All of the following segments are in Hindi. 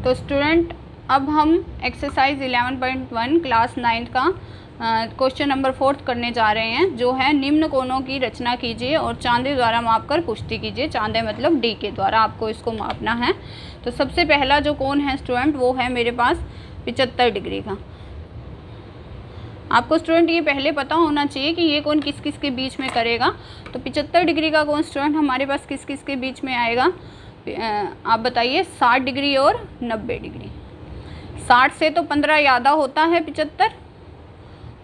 तो स्टूडेंट अब हम एक्सरसाइज 11.1 क्लास 9 का क्वेश्चन नंबर 4 करने जा रहे हैं, जो है निम्न कोणों की रचना कीजिए और चांदे द्वारा मापकर पुष्टि कीजिए। चांदे मतलब डी के द्वारा आपको इसको मापना है। तो सबसे पहला जो कोण है स्टूडेंट वो है मेरे पास 75 डिग्री का। आपको स्टूडेंट ये पहले पता होना चाहिए कि ये कोण किस किस के बीच में करेगा। तो 75 डिग्री का कोण स्टूडेंट हमारे पास किस किस के बीच में आएगा, आप बताइए। 60 डिग्री और 90 डिग्री। 60 से तो 15 ज़्यादा होता है 75,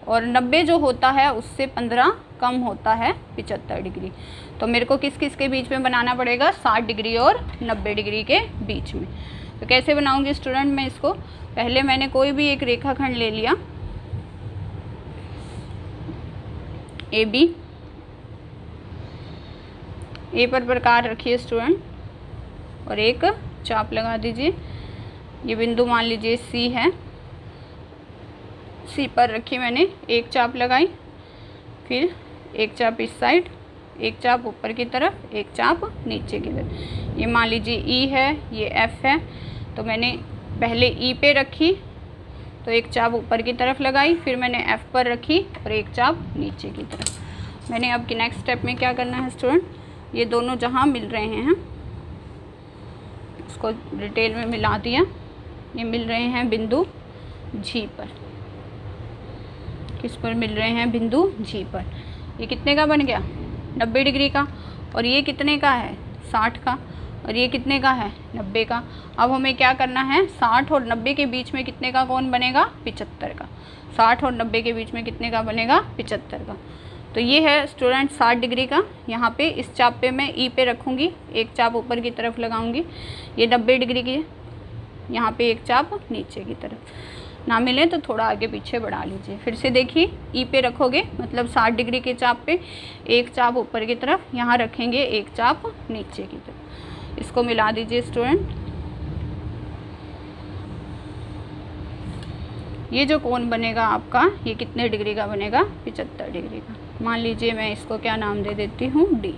और 90 जो होता है उससे 15 कम होता है 75 डिग्री। तो मेरे को किस किस के बीच में बनाना पड़ेगा, 60 डिग्री और 90 डिग्री के बीच में। तो कैसे बनाऊंगी स्टूडेंट मैं इसको, पहले मैंने कोई भी एक रेखाखंड ले लिया ए बी। ए पर प्रकार रखिए स्टूडेंट और एक चाप लगा दीजिए। ये बिंदु मान लीजिए सी है, सी पर रखी मैंने एक चाप लगाई, फिर एक चाप इस साइड, एक चाप ऊपर की तरफ, एक चाप नीचे की तरफ। ये मान लीजिए ई है, ये एफ है, तो मैंने पहले ई पे रखी तो एक चाप ऊपर की तरफ लगाई, फिर मैंने एफ पर रखी और एक चाप नीचे की तरफ। मैंने अब की नेक्स्ट स्टेप में क्या करना है स्टूडेंट, ये दोनों जहाँ मिल रहे हैं उसको डिटेल में मिला दिया। ये मिल रहे हैं बिंदु जी पर। किस पर मिल रहे हैं, बिंदु जी पर। ये कितने का बन गया, 90 डिग्री का, और ये कितने का है, 60 का, और ये कितने का है, 90 का। अब हमें क्या करना है, 60 और 90 के बीच में कितने का कोण बनेगा, 75 का। 60 और 90 के बीच में कितने का बनेगा, 75 का। तो ये है स्टूडेंट 60 डिग्री का। यहाँ पे इस चाप पे मैं ई पे रखूँगी, एक चाप ऊपर की तरफ लगाऊंगी। ये 90 डिग्री की, यहाँ पे एक चाप नीचे की तरफ। ना मिले तो थोड़ा आगे पीछे बढ़ा लीजिए। फिर से देखिए, ई पे रखोगे मतलब 60 डिग्री के चाप पे एक चाप ऊपर की तरफ, यहाँ रखेंगे एक चाप नीचे की तरफ। इसको मिला दीजिए स्टूडेंट। ये जो कोण बनेगा आपका, ये कितने डिग्री का बनेगा, 75 डिग्री का। मान लीजिए मैं इसको क्या नाम दे देती हूँ, डी।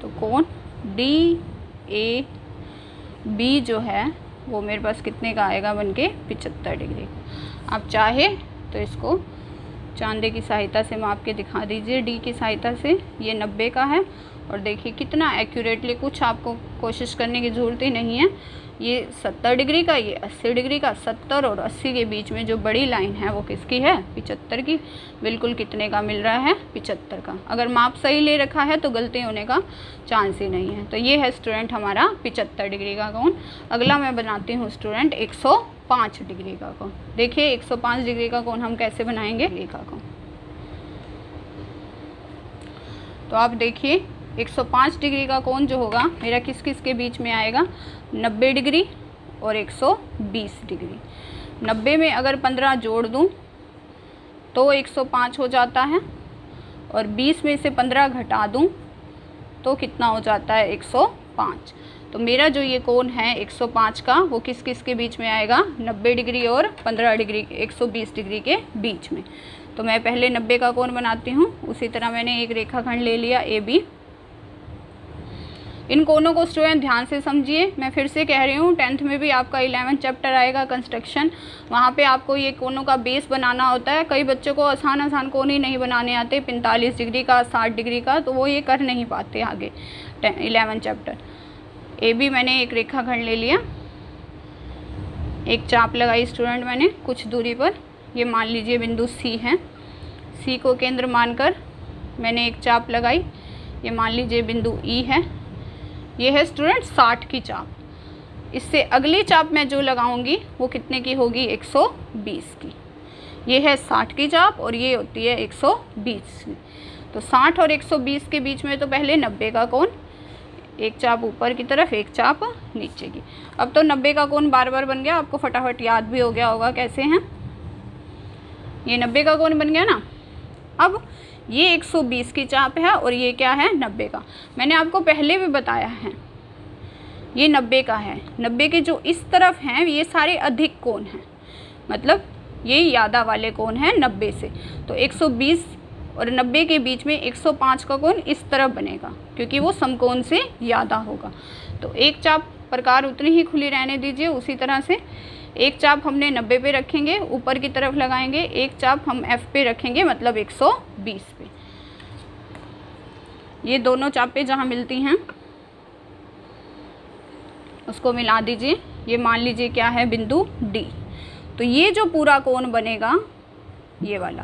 तो कोण डी ए बी जो है वो मेरे पास कितने का आएगा बन के, 75 डिग्री। आप चाहे तो इसको चांदे की सहायता से माप के दिखा दीजिए, डी की सहायता से। ये 90 का है, और देखिए कितना एक्यूरेटली, कुछ आपको कोशिश करने की ज़रूरत ही नहीं है। ये 70 डिग्री का, ये 80 डिग्री का। 70 और 80 के बीच में जो बड़ी लाइन है वो किसकी है, 75 की। बिल्कुल कितने का मिल रहा है, 75 का। अगर माप सही ले रखा है तो गलती होने का चांस ही नहीं है। तो ये है स्टूडेंट हमारा 75 डिग्री का कोण। अगला मैं बनाती हूँ स्टूडेंट 105 डिग्री का कोण। देखिए 105 डिग्री का कोण हम कैसे बनाएंगे, का कोण। तो आप देखिए 105 डिग्री का कोण जो होगा मेरा किस किस के बीच में आएगा, 90 डिग्री और 120 डिग्री। 90 में अगर 15 जोड़ दूं तो 105 हो जाता है, और 20 में से 15 घटा दूं तो कितना हो जाता है, 105। तो मेरा जो ये कोण है 105 का, वो किस किस के बीच में आएगा, 90 डिग्री और 15 डिग्री, 120 डिग्री के बीच में। तो मैं पहले 90 का कोण बनाती हूँ। उसी तरह मैंने एक रेखाखंड ले लिया ए बी। इन कोणों को स्टूडेंट ध्यान से समझिए। मैं फिर से कह रही हूँ, 10th में भी आपका 11th चैप्टर आएगा कंस्ट्रक्शन, वहाँ पे आपको ये कोणों का बेस बनाना होता है। कई बच्चों को आसान कोण ही नहीं बनाने आते, 45 डिग्री का, 60 डिग्री का, तो वो ये कर नहीं पाते आगे 11th चैप्टर। ए बी मैंने एक रेखाखंड ले लिया, एक चाप लगाई स्टूडेंट मैंने कुछ दूरी पर। ये मान लीजिए बिंदु सी है, सी को केंद्र मानकर मैंने एक चाप लगाई। ये मान लीजिए बिंदु ई है। ये है स्टूडेंट 60 की चाप। इससे अगली चाप मैं जो लगाऊंगी वो कितने की होगी, 120 की। ये है 60 की चाप और ये होती है 120 की। तो 60 और 120 के बीच में तो पहले 90 का कोण, एक चाप ऊपर की तरफ, एक चाप नीचे की। अब तो 90 का कोण बार बार बन गया, आपको फटाफट याद भी हो गया होगा कैसे हैं। ये 90 का कोण बन गया ना। अब ये 120 की चाप है और ये क्या है, 90 का। मैंने आपको पहले भी बताया है ये 90 का है। 90 के जो इस तरफ हैं ये सारे अधिक कोण हैं, मतलब ये ज़्यादा वाले कोण हैं 90 से। तो 120 और 90 के बीच में 105 का कोण इस तरफ बनेगा, क्योंकि वो समकोण से ज़्यादा होगा। तो एक चाप प्रकार उतनी ही खुली रहने दीजिए। उसी तरह से एक चाप हमने 90 पे रखेंगे, ऊपर की तरफ लगाएंगे, एक चाप हम F पे रखेंगे मतलब 120 पे। ये दोनों चापें जहाँ मिलती हैं उसको मिला दीजिए। ये मान लीजिए क्या है, बिंदु D। तो ये जो पूरा कोण बनेगा, ये वाला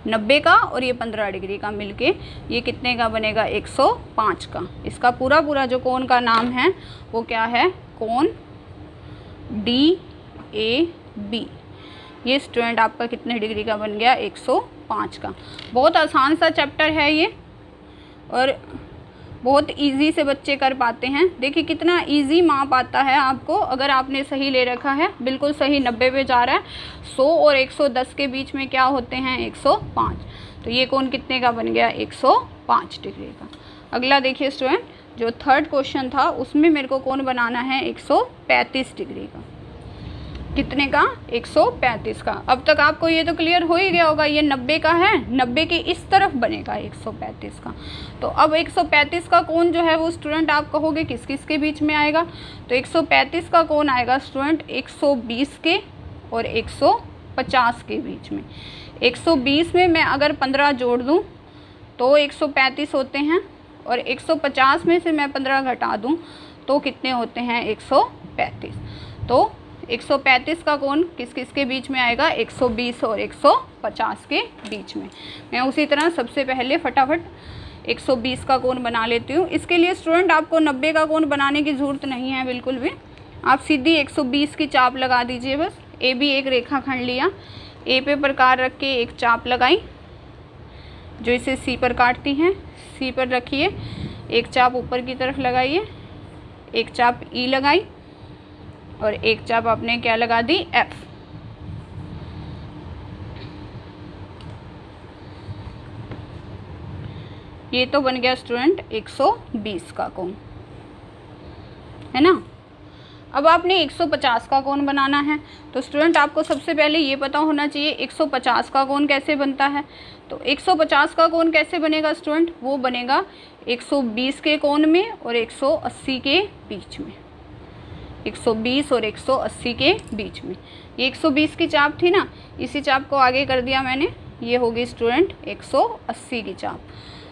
90 का और ये 15 डिग्री का मिलके ये कितने का बनेगा, 105 का। इसका पूरा पूरा जो कोण का नाम है वो क्या है, कोण DAB। ये स्टूडेंट आपका कितने डिग्री का बन गया, 105 का। बहुत आसान सा चैप्टर है ये और बहुत इजी से बच्चे कर पाते हैं। देखिए कितना इजी माप आता है आपको, अगर आपने सही ले रखा है, बिल्कुल सही 90 पे जा रहा है। 100 और 110 के बीच में क्या होते हैं, 105। तो ये कोण कितने का बन गया, 105 डिग्री का। अगला देखिए स्टूडेंट, जो थर्ड क्वेश्चन था उसमें मेरे को कोण बनाना है 135 डिग्री का। कितने का, 135 का। अब तक आपको ये तो क्लियर हो ही गया होगा, ये 90 का है, 90 के इस तरफ बनेगा 135 का। तो अब 135 का कोण जो है वो स्टूडेंट आप कहोगे किस किस के बीच में आएगा, तो 135 का कोण आएगा स्टूडेंट 120 के और 150 के बीच में। 120 में मैं अगर 15 जोड़ दूँ तो 135 होते हैं, और 150 में से मैं 15 घटा दूँ तो कितने होते हैं, 135। तो 135 का कोण किस किस के बीच में आएगा, 120 और 150 के बीच में। मैं उसी तरह सबसे पहले फटाफट 120 का कोण बना लेती हूँ। इसके लिए स्टूडेंट आपको 90 का कोण बनाने की ज़रूरत नहीं है बिल्कुल भी, आप सीधी 120 की चाप लगा दीजिए बस। ए भी एक रेखाखंड लिया, ए पे प्रकार रख के एक चाप लगाई जो इसे सी पर काटती हैं, सी पर रखिए, एक चाप ऊपर की तरफ लगाइए, एक चाप ई लगाई और एक चाप आपने क्या लगा दी, F। ये तो बन गया स्टूडेंट 120 का कोण, है ना। अब आपने 150 का कोण बनाना है, तो स्टूडेंट आपको सबसे पहले ये पता होना चाहिए 150 का कोण कैसे बनता है। तो 150 का कोण कैसे बनेगा स्टूडेंट, वो बनेगा 120 के कोण में और 180 के बीच में। 120 और 180 के बीच में। ये 120 की चाप थी ना, इसी चाप को आगे कर दिया मैंने, ये होगी स्टूडेंट 180 की चाप।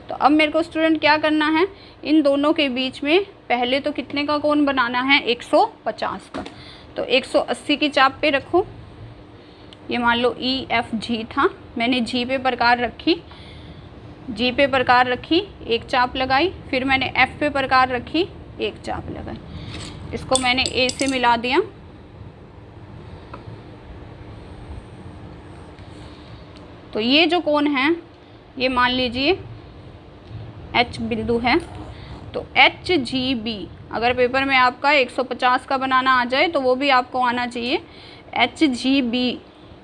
तो अब मेरे को स्टूडेंट क्या करना है, इन दोनों के बीच में पहले तो कितने का कोण बनाना है, 150 का। तो 180 की चाप पे रखो, ये मान लो EFG था, मैंने G पे प्रकार रखी, G पे प्रकार रखी, एक चाप लगाई, फिर मैंने F पे प्रकार रखी, एक चाप लगाई। इसको मैंने A से मिला दिया। तो ये जो कोण है ये मान लीजिए H बिंदु है। तो HGB अगर पेपर में आपका 150 का बनाना आ जाए तो वो भी आपको आना चाहिए। HGB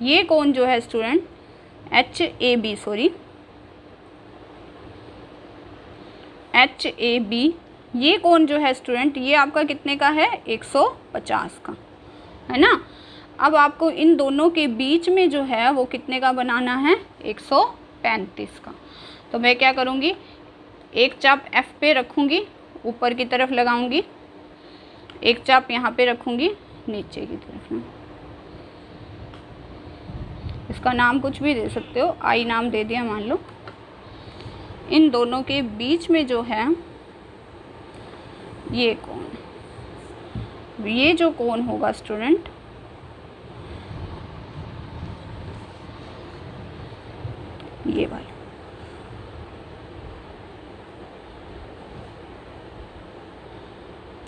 ये कोण जो है स्टूडेंट, HAB ये कोण जो है स्टूडेंट, ये आपका कितने का है, 150 का, है ना। अब आपको इन दोनों के बीच में जो है वो कितने का बनाना है, 135 का। तो मैं क्या करूँगी, एक चाप F पे रखूँगी, ऊपर की तरफ लगाऊंगी, एक चाप यहाँ पे रखूँगी नीचे की तरफ में। इसका नाम कुछ भी दे सकते हो, I नाम दे दिया मान लो। इन दोनों के बीच में जो है ये कोण, ये जो कोण होगा स्टूडेंट, ये वाला,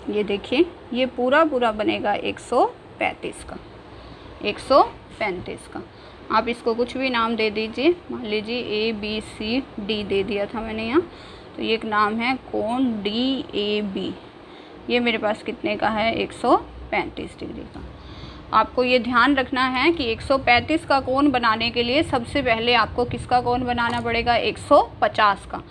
ये देखिए ये पूरा पूरा बनेगा 135 का, 135 का। आप इसको कुछ भी नाम दे दीजिए, मान लीजिए ABCD दे दिया था मैंने यहाँ, तो ये एक नाम है कोण DAB। ये मेरे पास कितने का है, 135 डिग्री का। आपको ये ध्यान रखना है कि 135 का कोण बनाने के लिए सबसे पहले आपको किसका कोण बनाना पड़ेगा, 150 का।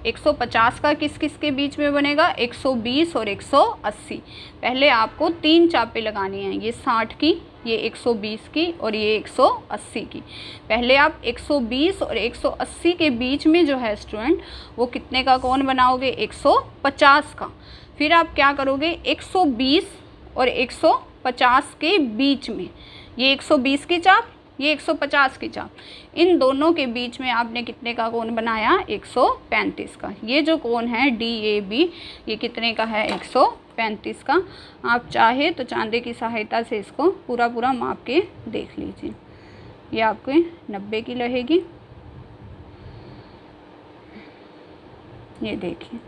150 का किस किस के बीच में बनेगा, 120 और 180। पहले आपको 3 चापें लगानी हैं, ये 60 की, ये 120 की और ये 180 की। पहले आप 120 और 180 के बीच में जो है स्टूडेंट वो कितने का कोण बनाओगे, 150 का। फिर आप क्या करोगे, 120 और 150 के बीच में, ये 120 की चाप, ये 150 की चाप, इन दोनों के बीच में आपने कितने का कोण बनाया? 135 का। ये जो कोण है DAB, ये कितने का है? 135 का। आप चाहे तो चांदे की सहायता से इसको पूरा पूरा माप के देख लीजिए। ये आपको 90 की रहेगी। ये देखिए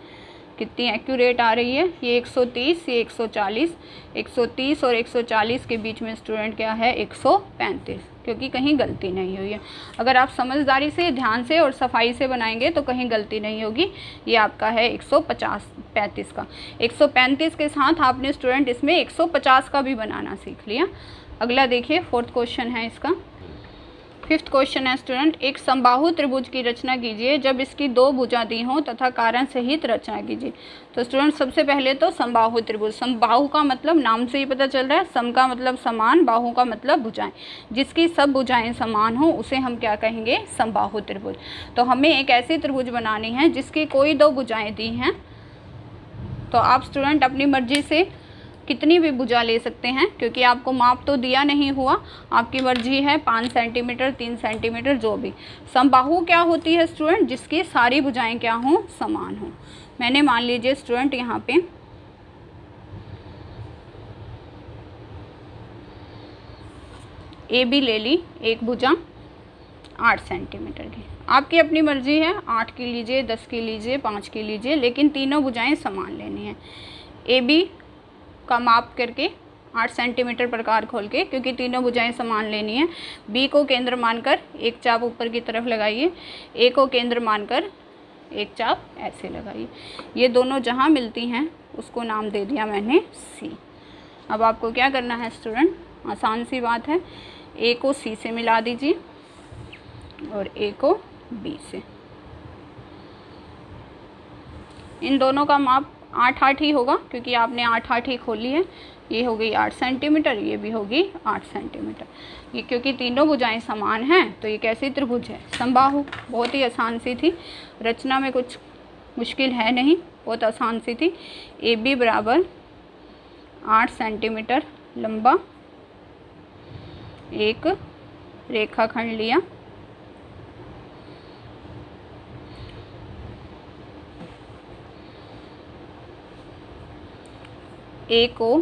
कितनी एक्यूरेट आ रही है। ये 130, ये 140, 130 और 140 के बीच में स्टूडेंट क्या है? 135, क्योंकि कहीं गलती नहीं हुई है। अगर आप समझदारी से, ध्यान से और सफाई से बनाएंगे तो कहीं गलती नहीं होगी। ये आपका है 135 का। 135 के साथ आपने स्टूडेंट इसमें 150 का भी बनाना सीख लिया। अगला देखिए, 4th क्वेश्चन है इसका। 5th क्वेश्चन है स्टूडेंट, एक समबाहु त्रिभुज की रचना कीजिए जब इसकी 2 भुजा दी हों तथा कारण सहित रचना कीजिए। तो स्टूडेंट सबसे पहले तो समबाहु त्रिभुज, समबाहु का मतलब नाम से ही पता चल रहा है, सम का मतलब समान, बाहु का मतलब भुजाएं, जिसकी सब भुजाएं समान हो उसे हम क्या कहेंगे? समबाहु त्रिभुज। तो हमें एक ऐसी त्रिभुज बनानी है जिसकी कोई 2 भुजाएं दी हैं। तो आप स्टूडेंट अपनी मर्जी से कितनी भी भुजा ले सकते हैं, क्योंकि आपको माप तो दिया नहीं हुआ, आपकी मर्जी है 5 सेंटीमीटर, 3 सेंटीमीटर, जो भी। समबाहु क्या होती है स्टूडेंट? जिसकी सारी भुजाएं क्या हों? समान हों। मैंने मान लीजिए स्टूडेंट यहाँ पे AB ले ली, एक भुजा 8 सेंटीमीटर की। आपकी अपनी मर्जी है, 8 की लीजिए, 10 की लीजिए, 5 की लीजिए, लेकिन तीनों भुजाएं समान लेनी है। AB का माप करके 8 सेंटीमीटर प्रकार खोल के, क्योंकि तीनों भुजाएं समान लेनी है। B को केंद्र मानकर एक चाप ऊपर की तरफ लगाइए, A को केंद्र मानकर एक चाप ऐसे लगाइए। ये दोनों जहाँ मिलती हैं उसको नाम दे दिया मैंने C। अब आपको क्या करना है स्टूडेंट? आसान सी बात है, A को C से मिला दीजिए और A को B से। इन दोनों का माप 8-8 ही होगा, क्योंकि आपने 8-8 ही खोली है। ये हो गई 8 सेंटीमीटर, ये भी होगी 8 सेंटीमीटर। ये क्योंकि तीनों भुजाएं समान हैं तो ये कैसी त्रिभुज है? समबाहु। बहुत ही आसान सी थी, रचना में कुछ मुश्किल है नहीं, बहुत आसान सी थी। AB बराबर 8 सेंटीमीटर लंबा एक रेखाखंड लिया, A को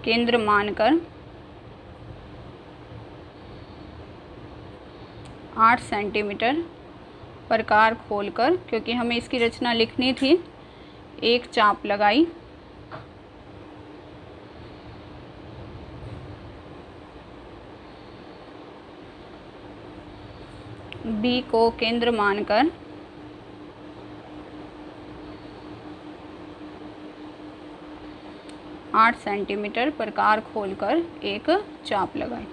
केंद्र मानकर 8 सेंटीमीटर प्रकार खोलकर, क्योंकि हमें इसकी रचना लिखनी थी, एक चाप लगाई। B को केंद्र मानकर 8 सेंटीमीटर प्रकार खोलकर एक चाप लगाएं।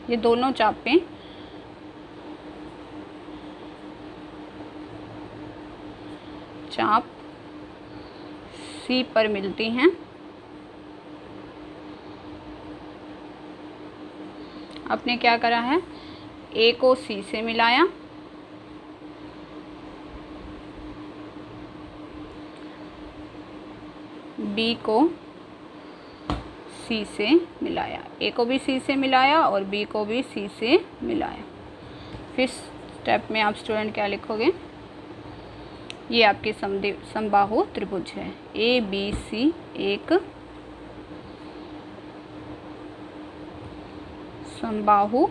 ये दोनों चापें चाप C पर मिलती हैं। आपने क्या करा है? A को C से मिलाया, B को C से मिलाया, A को भी C से मिलाया और B को भी C से मिलाया। फिर स्टेप में आप स्टूडेंट क्या लिखोगे? ये आपकी समबाहु त्रिभुज है। ABC एक समबाहु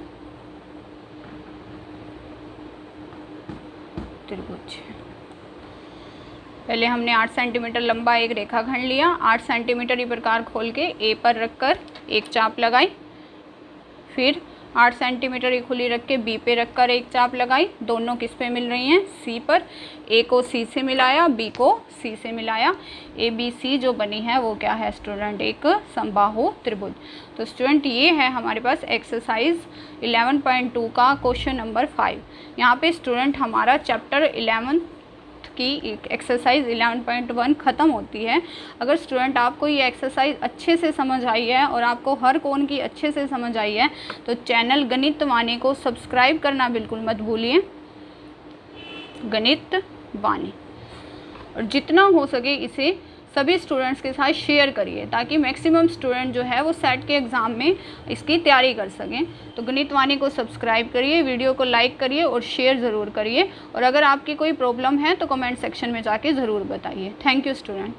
त्रिभुज है। पहले हमने 8 सेंटीमीटर लंबा एक रेखाखंड लिया, 8 सेंटीमीटर ये प्रकार खोल के A पर रखकर एक चाप लगाई। फिर 8 सेंटीमीटर ये खुली रख के B पे रखकर एक चाप लगाई। दोनों किस पे मिल रही हैं? C पर। A को C से मिलाया, B को C से मिलाया। ABC जो बनी है वो क्या है स्टूडेंट? एक समबाहु त्रिभुज। तो स्टूडेंट ये है हमारे पास एक्सरसाइज 11.2 का क्वेश्चन नंबर 5। यहाँ पे स्टूडेंट हमारा चैप्टर 11 की एक्सरसाइज 11.1 ख़त्म होती है। अगर स्टूडेंट आपको ये एक्सरसाइज अच्छे से समझ आई है और आपको हर कोण की अच्छे से समझ आई है तो चैनल गणित वाणी को सब्सक्राइब करना बिल्कुल मत भूलिए, गणित वाणी, और जितना हो सके इसे सभी स्टूडेंट्स के साथ शेयर करिए ताकि मैक्सिमम स्टूडेंट जो है वो सेट के एग्ज़ाम में इसकी तैयारी कर सकें। तो गणित वाणी को सब्सक्राइब करिए, वीडियो को लाइक करिए और शेयर ज़रूर करिए। और अगर आपकी कोई प्रॉब्लम है तो कमेंट सेक्शन में जाके ज़रूर बताइए। Thank you student.